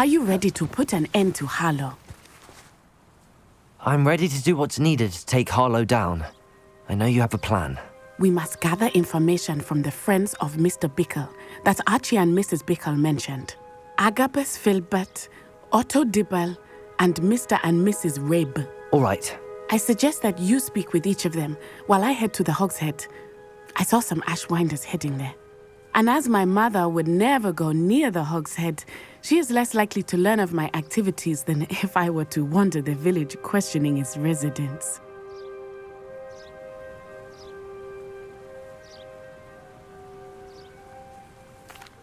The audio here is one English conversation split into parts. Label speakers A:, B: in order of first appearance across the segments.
A: Are you ready to put an end to Harlow?
B: I'm ready to do what's needed to take Harlow down. I know you have a plan.
A: We must gather information from the friends of Mr. Bickle that Archie and Mrs. Bickle mentioned. Agabus Filbert, Otto Dibble, and Mr. and Mrs. Rabe.
B: All right.
A: I suggest that you speak with each of them while I head to the Hogshead. I saw some Ashwinders heading there. And as my mother would never go near the Hogshead, she is less likely to learn of my activities than if I were to wander the village questioning its residents.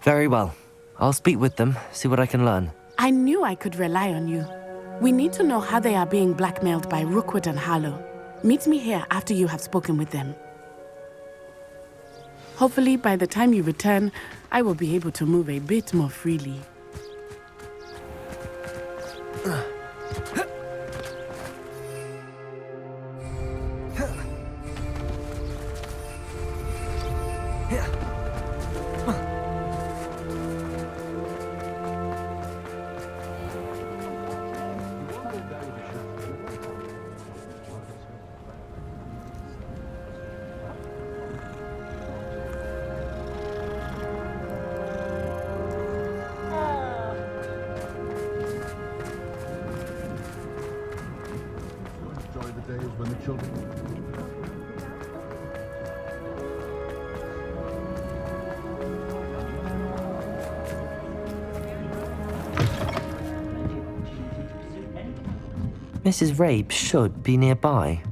B: Very well. I'll speak with them, see what I can learn.
A: I knew I could rely on you. We need to know how they are being blackmailed by Rookwood and Harlow. Meet me here after you have spoken with them. Hopefully, by the time you return, I will be able to move a bit more freely.
C: When the children...
B: Mrs. Rabe should be nearby.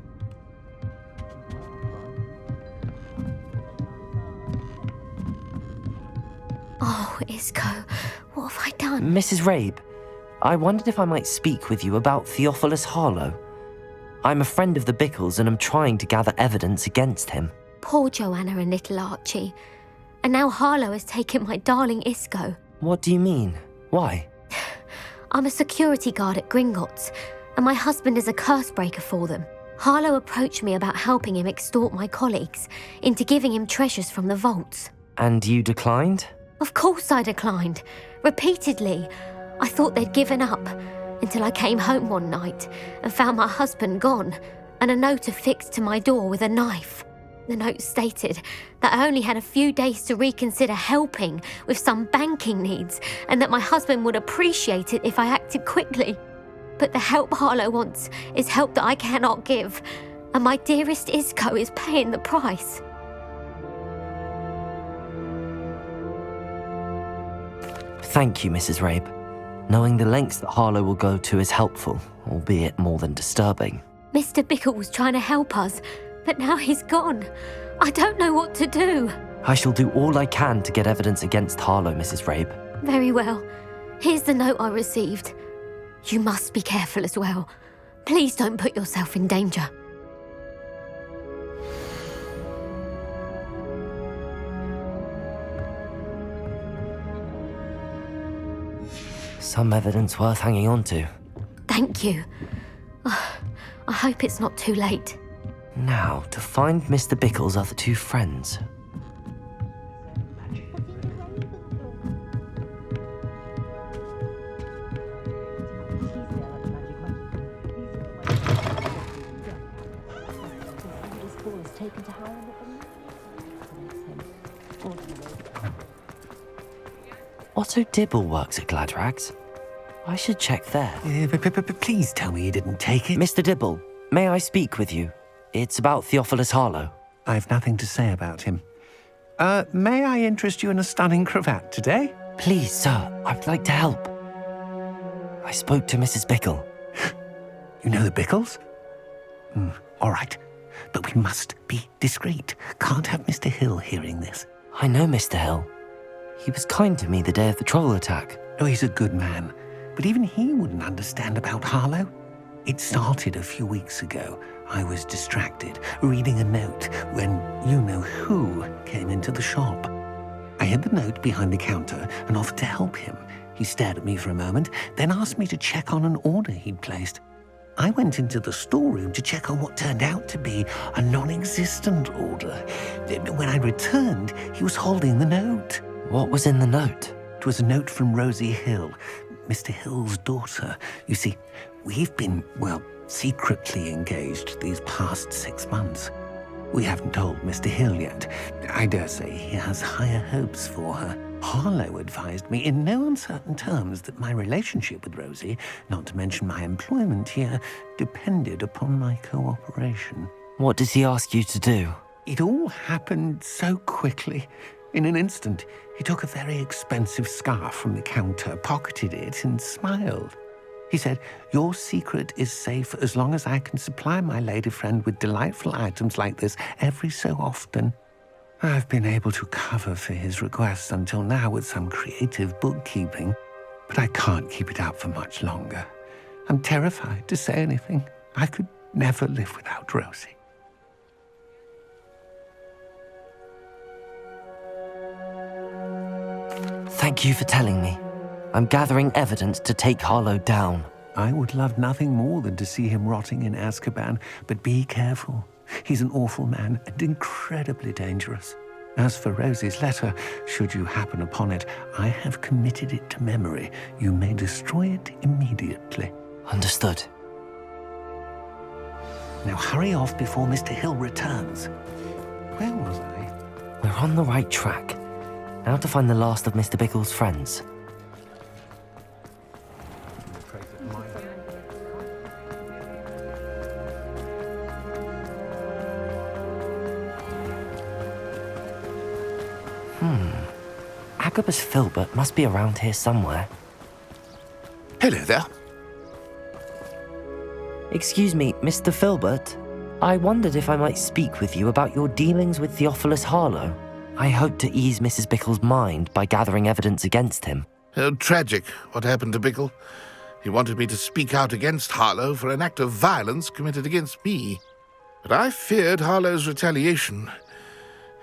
D: Oh, Isco, what have I done?
B: Mrs. Rabe, I wondered if I might speak with you about Theophilus Harlow. I'm a friend of the Bickles and I'm trying to gather evidence against him.
D: Poor Joanna and little Archie. And now Harlow has taken my darling Isco.
B: What do you mean? Why?
D: I'm a security guard at Gringotts, and my husband is a curse breaker for them. Harlow approached me about helping him extort my colleagues into giving him treasures from the vaults.
B: And you declined?
D: Of course I declined. Repeatedly. I thought they'd given up, until I came home one night and found my husband gone and a note affixed to my door with a knife. The note stated that I only had a few days to reconsider helping with some banking needs and that my husband would appreciate it if I acted quickly. But the help Harlow wants is help that I cannot give, and my dearest Isco is paying the price.
B: Thank you, Mrs. Rabe. Knowing the lengths that Harlow will go to is helpful, albeit more than disturbing.
D: Mr. Bickle was trying to help us, but now he's gone. I don't know what to do.
B: I shall do all I can to get evidence against Harlow, Mrs. Rabe.
D: Very well. Here's the note I received. You must be careful as well. Please don't put yourself in danger.
B: Some evidence worth hanging on to.
D: Thank you. I hope it's not too late.
B: Now, to find Mr. Bickle's other two friends. Otto Dibble works at Gladrags. I should check there.
E: Please tell me you didn't take it.
B: Mr. Dibble, may I speak with you? It's about Theophilus Harlow.
E: I've nothing to say about him. May I interest you in a stunning cravat today?
B: Please, sir, I'd like to help. I spoke to Mrs. Bickle.
E: You know the Bickles? All right, but we must be discreet. Can't have Mr. Hill hearing this.
B: I know Mr. Hill. He was kind to me the day of the troll attack.
E: Oh, he's a good man, but even he wouldn't understand about Harlow. It started a few weeks ago. I was distracted, reading a note, when you-know-who came into the shop. I hid the note behind the counter and offered to help him. He stared at me for a moment, then asked me to check on an order he'd placed. I went into the storeroom to check on what turned out to be a non-existent order. When I returned, he was holding the note.
B: What was in the note?
E: It was a note from Rosie Hill. Mr. Hill's daughter. You see, we've been, well, secretly engaged these past 6 months. We haven't told Mr. Hill yet. I dare say he has higher hopes for her. Harlow advised me in no uncertain terms that my relationship with Rosie, not to mention my employment here, depended upon my cooperation.
B: What does he ask you to do?
E: It all happened so quickly. In an instant, he took a very expensive scarf from the counter, pocketed it, and smiled. He said, "Your secret is safe as long as I can supply my lady friend with delightful items like this every so often." I've been able to cover for his requests until now with some creative bookkeeping, but I can't keep it up for much longer. I'm terrified to say anything. I could never live without Rosie.
B: Thank you for telling me. I'm gathering evidence to take Harlow down.
E: I would love nothing more than to see him rotting in Azkaban, but be careful. He's an awful man and incredibly dangerous. As for Rosie's letter, should you happen upon it, I have committed it to memory. You may destroy it immediately.
B: Understood.
E: Now hurry off before Mr. Hill returns. Where was I?
B: We're on the right track. Now to find the last of Mr. Bickle's friends. Agabus Filbert must be around here somewhere.
C: Hello there.
B: Excuse me, Mr. Filbert. I wondered if I might speak with you about your dealings with Theophilus Harlow. I hope to ease Mrs. Bickle's mind by gathering evidence against him.
C: Tragic what happened to Bickle. He wanted me to speak out against Harlow for an act of violence committed against me. But I feared Harlow's retaliation,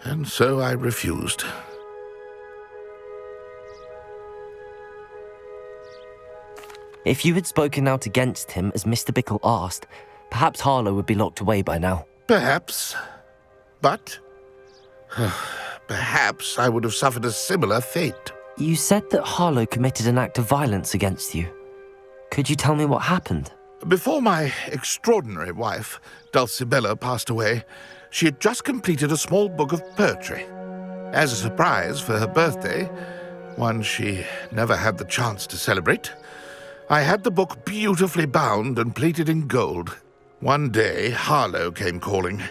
C: and so I refused.
B: If you had spoken out against him as Mr. Bickle asked, perhaps Harlow would be locked away by now.
C: Perhaps. But perhaps I would have suffered a similar fate.
B: You said that Harlow committed an act of violence against you. Could you tell me what happened?
C: Before my extraordinary wife, Dulcibella, passed away, she had just completed a small book of poetry. As a surprise for her birthday, one she never had the chance to celebrate, I had the book beautifully bound and plated in gold. One day, Harlow came calling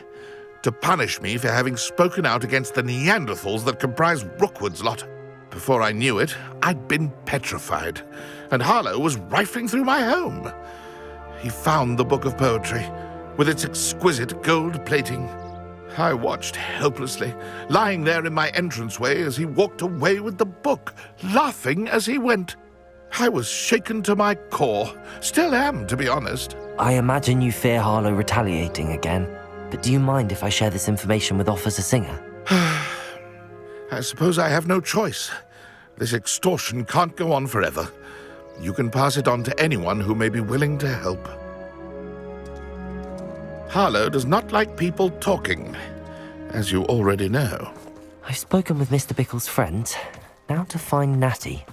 C: to punish me for having spoken out against the Neanderthals that comprise Rookwood's lot. Before I knew it, I'd been petrified, and Harlow was rifling through my home. He found the book of poetry, with its exquisite gold plating. I watched helplessly, lying there in my entranceway as he walked away with the book, laughing as he went. I was shaken to my core. Still am, to be honest.
B: I imagine you fear Harlow retaliating again, but do you mind if I share this information with Officer Singer?
C: I suppose I have no choice. This extortion can't go on forever. You can pass it on to anyone who may be willing to help. Harlow does not like people talking, as you already know.
B: I've spoken with Mr. Bickle's friend. Now to find Natty.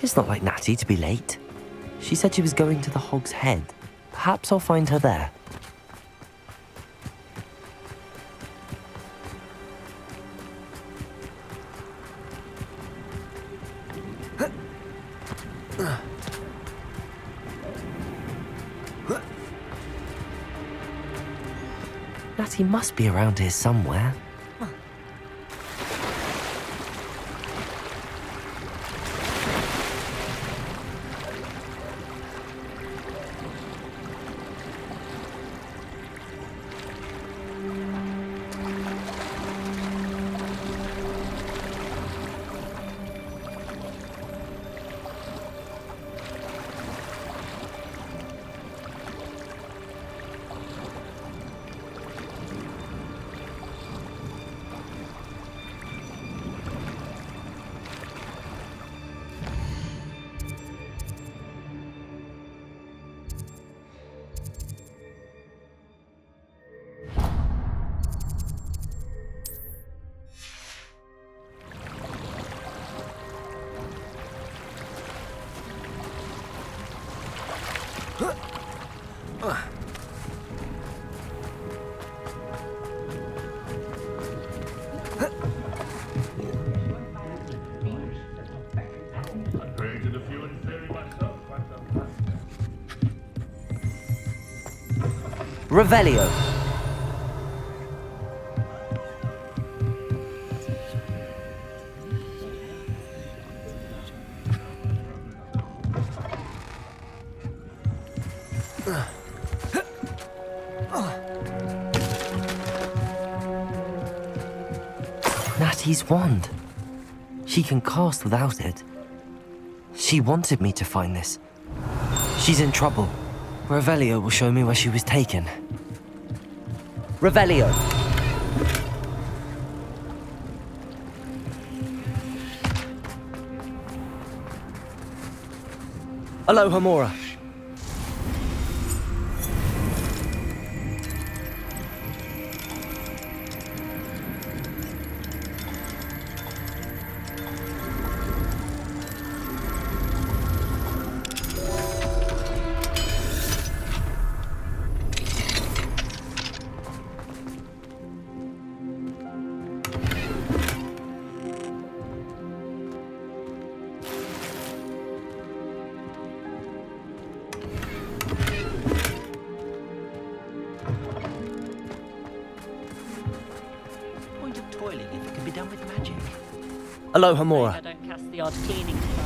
B: It's not like Natty to be late. She said she was going to the Hog's Head. Perhaps I'll find her there. Natty must be around here somewhere. Revelio. Natty's wand. She can cast without it. She wanted me to find this. She's in trouble. Revelio will show me where she was taken. Revelio! Alohomora. Alohomora.
F: I don't cast the odd cleaning spell.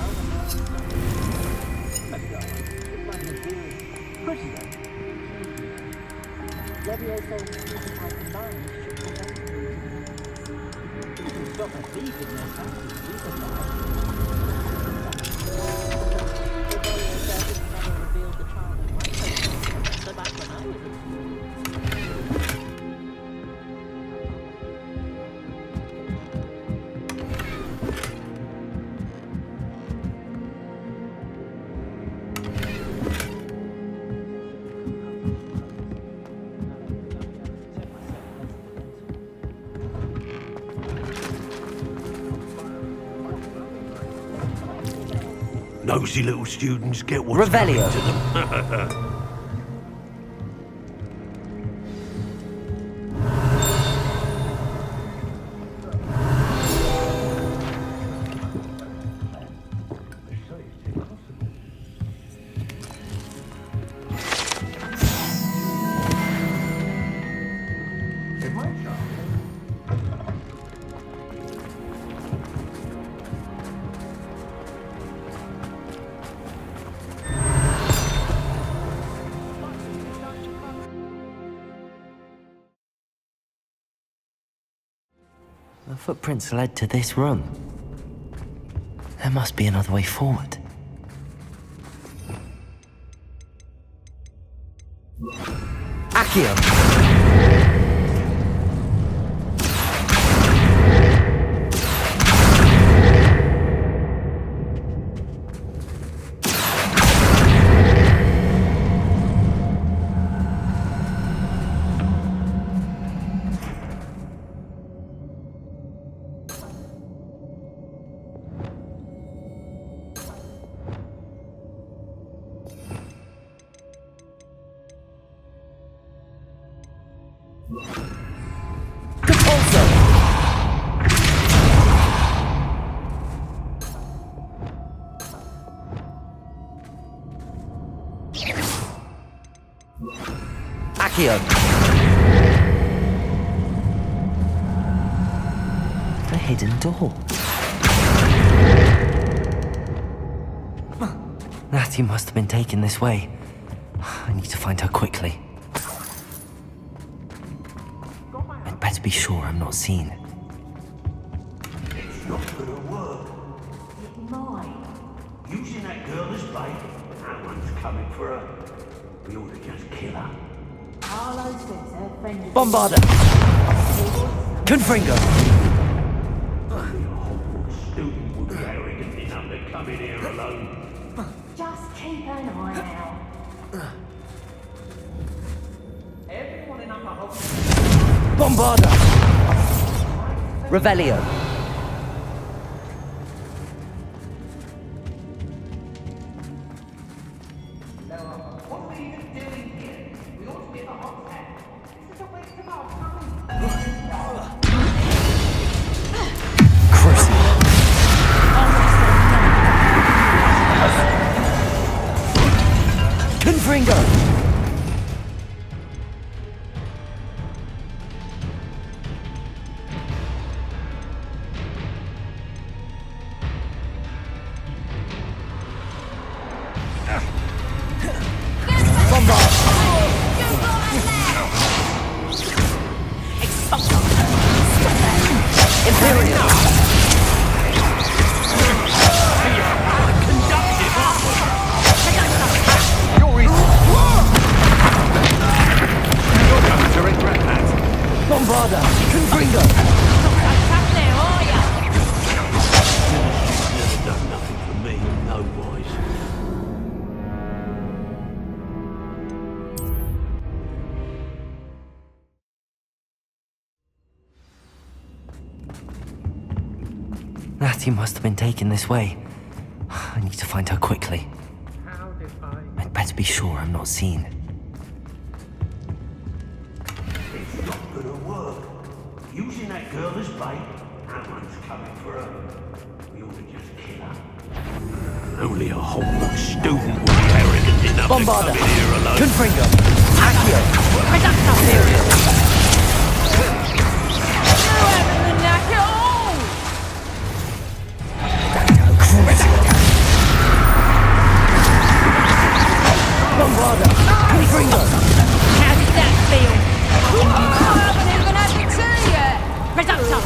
E: Nosy little students get what's
B: Revelio.
E: coming to them.
B: The footprints led to this room. There must be another way forward. Accio! Accio! A hidden door. Natty must have been taken this way. I need to find her quickly. I'd better be sure I'm not seen.
E: It's not gonna work.
G: It might.
E: Using that girl as bait, that one's coming for her. We ought to just kill her.
G: Harlow says her friend is...
B: Bombarda! Confringo!
E: A Hogwarts student would be arrogant enough to come in here alone.
G: Just keep an eye out.
E: Everyone in Upper Hogwarts.
B: Bombarda! Revelio!
E: What are we even doing here?
B: Natty must have been taken this way. I need to find her quickly. I'd better be sure I'm not seen.
H: It's not gonna work. Using that girl as bait, that one's coming for her. We ought to just kill her. Only a Hogwarts student would be arrogant enough
B: Bombarda.
H: to come in here alone.
B: Confringo. Accio. Bombarda. Confringo.
G: How did that feel? I haven't even had the tea yet. Reducto.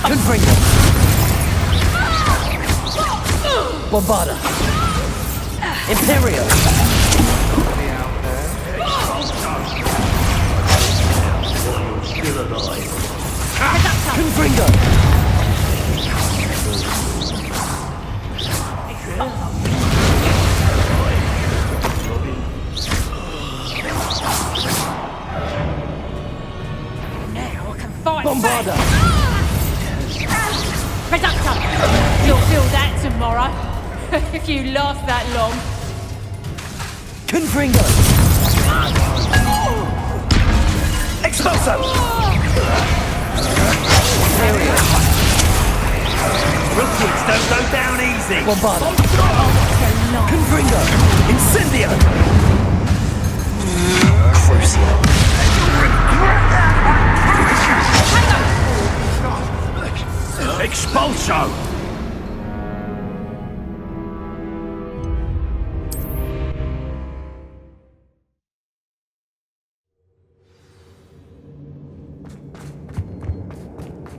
B: Confringo. Bombarda. Imperio.
H: Still alive.
B: Confringo.
G: Now I can fight
B: Bombarda.
G: Reducto. You'll feel that tomorrow. If you last that long.
B: Confringo. Expulso. Imperio.
H: Rookies don't go down easy.
B: Bombarda. Confringo. Incendio. Crucio.
H: Expulso!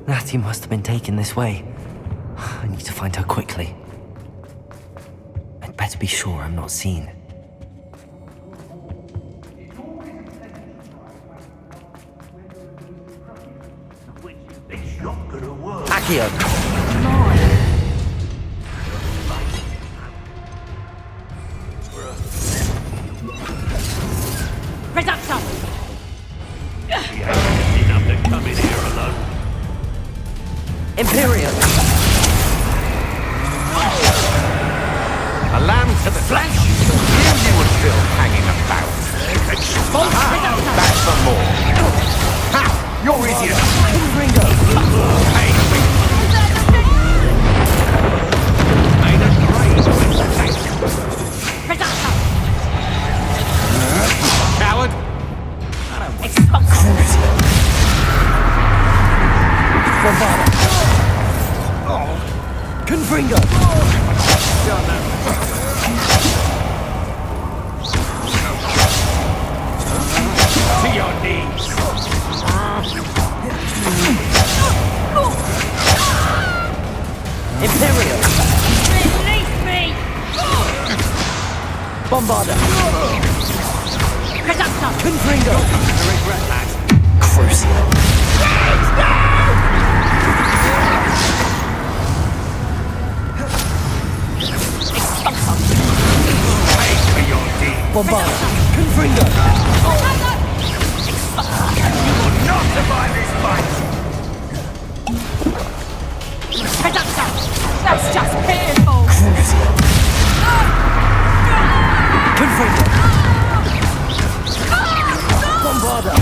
B: Natty must have been taken this way. I need to find her quickly. I'd better be sure I'm not seen.
H: It's not gonna work.
B: Accio.
G: Reducto.
H: He ain't enough to come in here alone.
B: Imperio.
C: A lamb to the flesh? You were still hanging about. Back for more. Ha! You're idiot!
B: Confringo.
C: Hey,
H: Made a great
G: Reducto.
C: coward!
B: Bombarda. Confringo.
H: to your knees.
B: Imperio.
G: Release me.
B: Bombarda.
G: Reducto.
B: Confringo. Crucio.
H: Pay for your deed.
B: Bombarda. Confringo.
H: You will not survive this fight.
G: Reducto. That's just pitiful.
B: Confringo. Bombarda.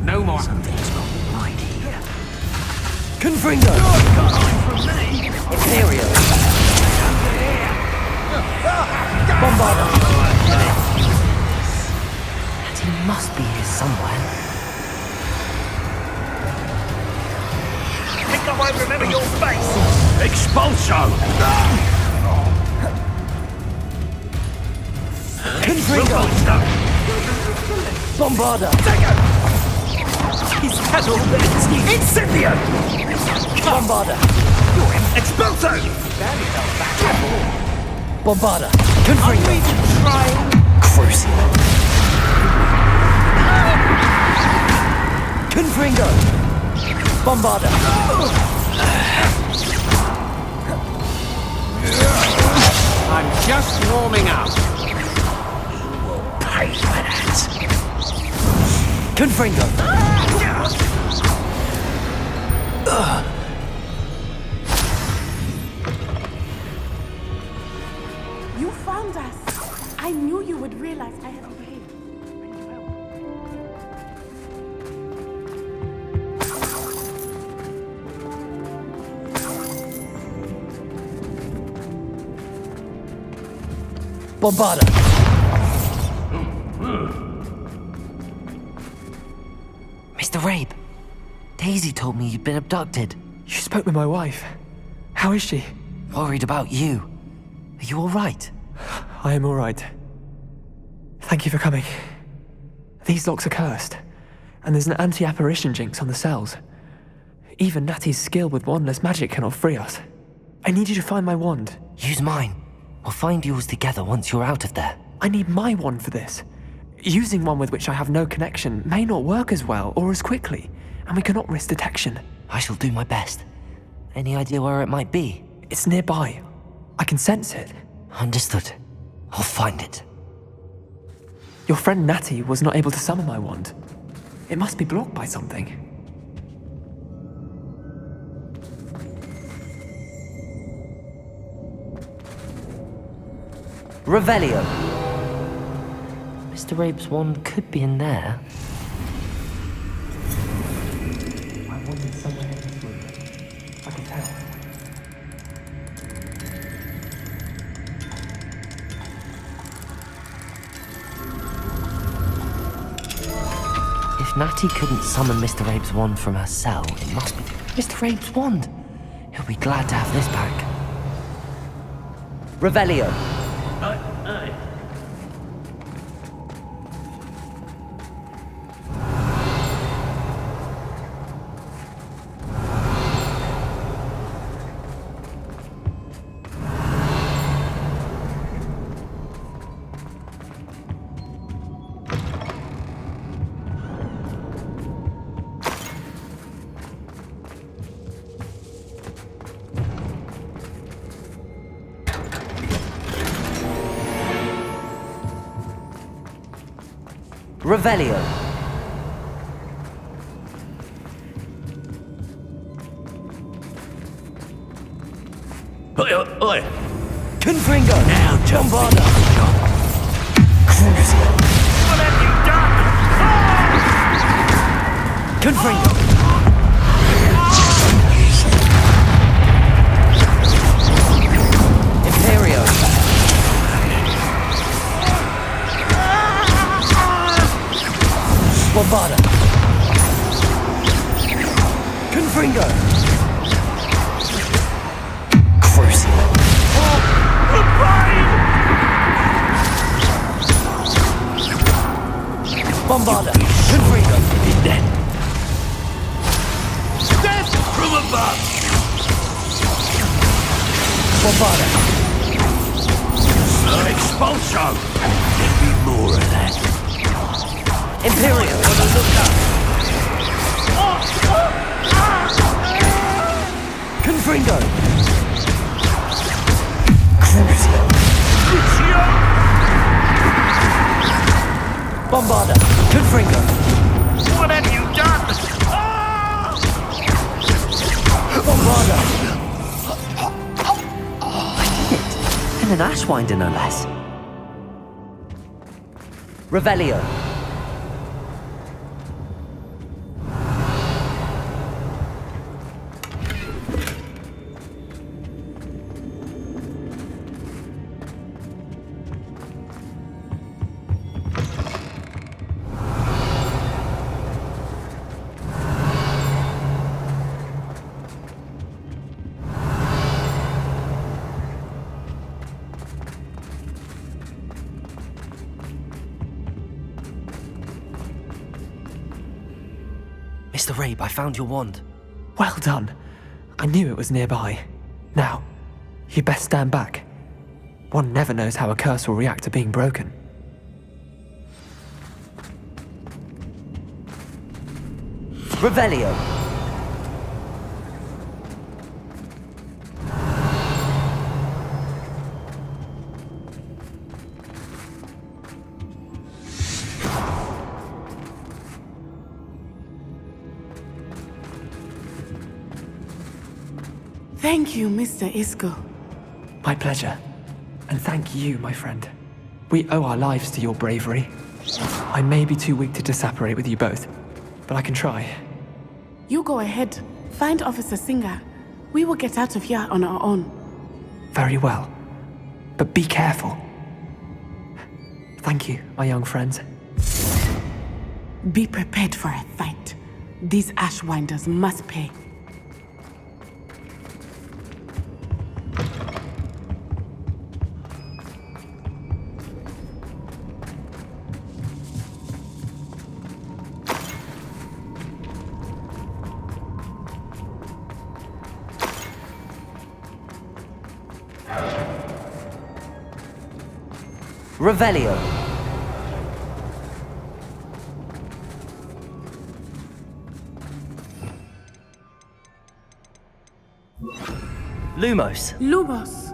H: No more.
B: Confringo. Imperio. Bombarda. And he must be here somewhere.
H: Think I won't remember your face. Expulso.
B: Confringo. Bombarda.
H: He's had all this. Incendio.
B: Bombarda.
H: Expulso.
B: Bombarda. Confringo. Crucio. Confringo. Bombarda.
H: just warming up. You will pay for that.
B: Confringo!
A: You found us. I knew you would realize I had overheard.
B: Bombarda! Mr. Rabe, Daisy told me you'd been abducted.
I: You spoke with my wife. How is she?
B: Worried about you. Are you all right?
I: I am all right. Thank you for coming. These locks are cursed, and there's an anti-apparition jinx on the cells. Even Natty's skill with wandless magic cannot free us. I need you to find my wand.
B: Use mine. We'll find yours together once you're out of there.
I: I need my wand for this. Using one with which I have no connection may not work as well or as quickly, and we cannot risk detection.
B: I shall do my best. Any idea where it might be?
I: It's nearby. I can sense it.
B: Understood. I'll find it.
I: Your friend Natty was not able to summon my wand. It must be blocked by something.
B: Revelio. Mr. Rabe's wand could be in there.
I: My wand is somewhere in this room. I can tell.
B: If Natty couldn't summon Mr. Rabe's wand from her cell, it must be Mr. Rabe's wand. He'll be glad to have this back. Revelio.
H: Aye.
B: Revelio.
H: Oi.
B: Confringo.
H: Now,
B: Bombarda.
H: What have you done?
B: Confringo. Imperio. Bombarda. Confringo. Crucible. Bombarda. Confringo. He's dead.
H: Death from above.
B: Bombarda.
H: Expulsion. There'll be more of that.
B: Imperio. Confringo. Crucio. Bombarda. Confringo.
H: What have you done?
B: Bombarda. I did it. And an Ashwinder, no less. Revelio. Mr. Rabe, I found your wand.
I: Well done. I knew it was nearby. Now, you best stand back. One never knows how a curse will react to being broken.
B: Revelio.
A: Thank you, Mr. Isco.
I: My pleasure. And thank you, my friend. We owe our lives to your bravery. I may be too weak to disapparate with you both, but I can try.
A: You go ahead. Find Officer Singer. We will get out of here on our own.
I: Very well. But be careful. Thank you, my young friends.
A: Be prepared for a fight. These Ashwinders must pay.
B: Revelio. Lumos.
A: Lumos.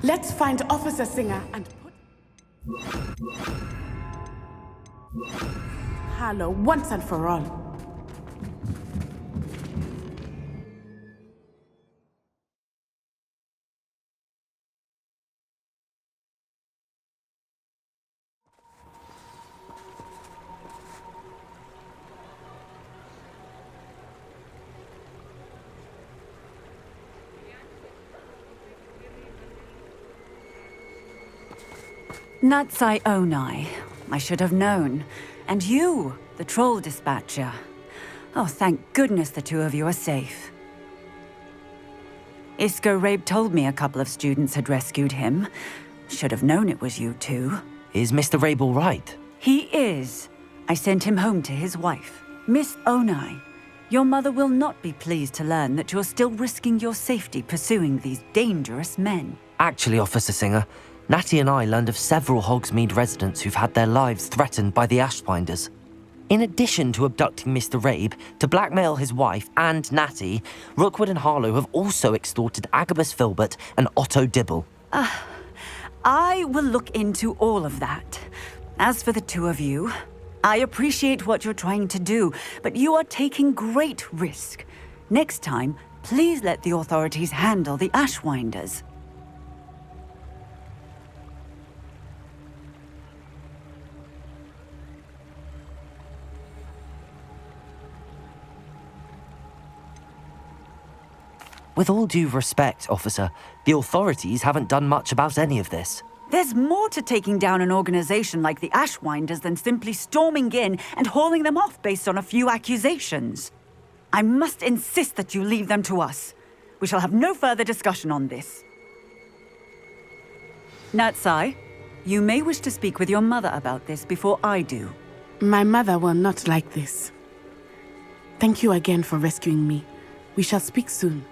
A: Let's find Officer Singer and put Harlow once and for all.
J: Natsai Onai. I should have known. And you, the troll dispatcher. Oh, thank goodness the two of you are safe. Isco Rabe told me a couple of students had rescued him. Should have known it was you two.
B: Is Mr. Rabe all right?
J: He is. I sent him home to his wife. Miss Onai, your mother will not be pleased to learn that you're still risking your safety pursuing these dangerous men.
B: Actually, Officer Singer, Natty and I learned of several Hogsmeade residents who've had their lives threatened by the Ashwinders. In addition to abducting Mr. Rabe, to blackmail his wife and Natty, Rookwood and Harlow have also extorted Agabus Filbert and Otto Dibble.
J: I will look into all of that. As for the two of you, I appreciate what you're trying to do, but you are taking great risk. Next time, please let the authorities handle the Ashwinders.
B: With all due respect, officer, the authorities haven't done much about any of this.
J: There's more to taking down an organization like the Ashwinders than simply storming in and hauling them off based on a few accusations. I must insist that you leave them to us. We shall have no further discussion on this. Natsai, you may wish to speak with your mother about this before I do.
A: My mother will not like this. Thank you again for rescuing me. We shall speak soon.